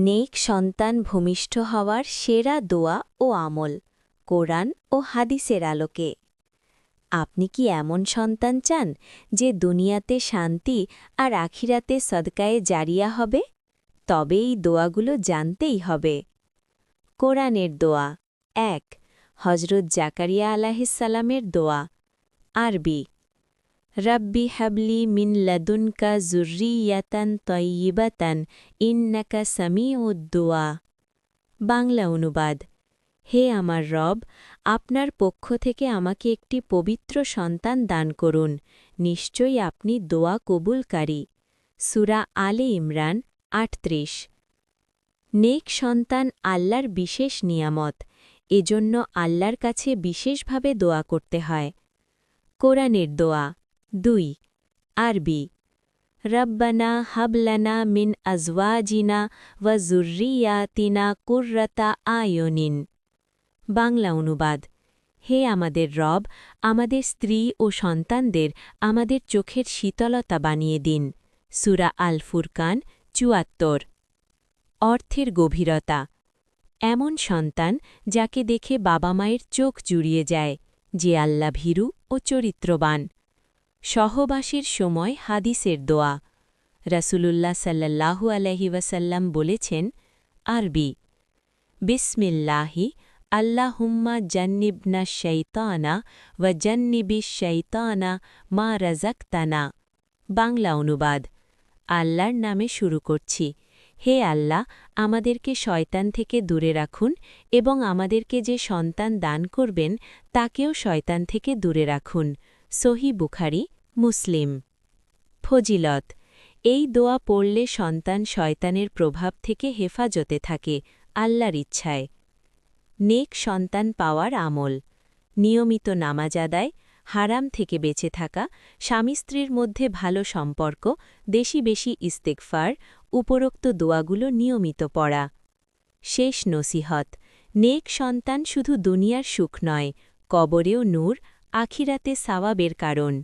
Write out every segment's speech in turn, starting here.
নেক সন্তান ভূমিষ্ঠ হওয়ার সেরা দোয়া ও আমল কোরআন ও হাদিসের আলোকে। আপনি কি এমন সন্তান চান যে দুনিয়াতে শান্তি আর আখিরাতে সদকায়ে জারিয়া হবে? তবে এই দোয়াগুলো জানতেই হবে। কোরআনের দোয়া ১ হজরত জাকারিয়া আলাইহিসসালামের দোয়া। আরবি রব্বি হাবলি মিন লাদুনকা যুররিয়াতান তয়্যিবাতান ইন্নাকা সামিউদ দুআ। বাংলা অনুবাদ, হে আমার রব, আপনার পক্ষ থেকে আমাকে একটি পবিত্র সন্তান দান করুন, নিশ্চয়ই আপনি দোয়া কবুলকারী। সূরা আলে ইমরান ৩৮। নেক সন্তান আল্লাহর বিশেষ নিয়ামত, এজন্য আল্লাহর কাছে বিশেষভাবে দোয়া করতে হয়। কোরআনের দোয়া ২ আরবি রব্বানা হাবলানা মিন আজওয়াজিনা ওয়া যুররিয়াতিনা কুররাতা আয়ুনিন। বাংলা অনুবাদ, হে আমাদের রব, আমাদের স্ত্রী ও সন্তানদের আমাদের চোখের শীতলতা বানিয়ে দিন। সূরা আল ফুরকান ৭৪। অর্থের গভীরতা, এমন সন্তান যাকে দেখে বাবা মায়ের চোখ জুড়িয়ে যায়, যে আল্লাহ ভীরু ও চরিত্রবান। সহবাসের সময় হাদিসের দোয়া। রাসূলুল্লাহ সাল্লাল্লাহু আলাইহি ওয়াসাল্লাম বলেছেন, আরবি বিসমিল্লাহি আল্লাহুম্মা জান্নিবনা শাইতানা ওয়া জান্নিবিশ শাইতানা মা রাযাকতানা। বাংলা অনুবাদ, আল্লাহর নামে শুরু করছি। হে আল্লাহ, আমাদেরকে শয়তান থেকে দূরে রাখুন এবং আমাদেরকে যে সন্তান দান করবেন তাকেও শয়তান থেকে দূরে রাখুন। সহিহ বুখারী, মুসলিম। ফজিলত, এই দোয়া পড়লে সন্তান শয়তানের প্রভাব থেকে হেফাজতে থাকে আল্লাহর ইচ্ছায়। নেক সন্তান পাওয়ার আমল, নিয়মিত নামাজ আদায়, হারাম থেকে বেঁচে থাকা, স্বামী স্ত্রীর মধ্যে ভালো সম্পর্ক, বেশি ইস্তেগফার, উপরোক্ত দোয়াগুলো নিয়মিত পড়া। শেষ নসিহত, নেক সন্তান শুধু দুনিয়ার সুখ নয়, কবরেও নূর, আখিরাতে সাওয়াবের কারণ।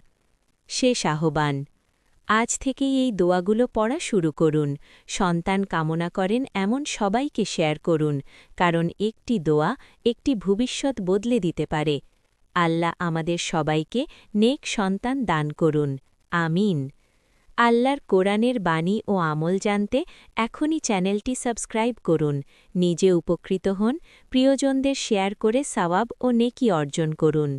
শেষ আহ্বান, আজ থেকেই এই দোয়াগুলো পড়া শুরু করুন। সন্তান কামনা করেন এমন সবাইকে শেয়ার করুন, কারণ একটি দোয়া একটি ভবিষ্যৎ বদলে দিতে পারে। আল্লাহ আমাদের সবাইকে নেক সন্তান দান করুন, আমিন। আল্লাহর কোরআনের বাণী ও আমল জানতে এখনই চ্যানেলটি সাবস্ক্রাইব করুন। নিজে উপকৃত হন, প্রিয়জনদের শেয়ার করে সওয়াব ও নেকি অর্জন করুন।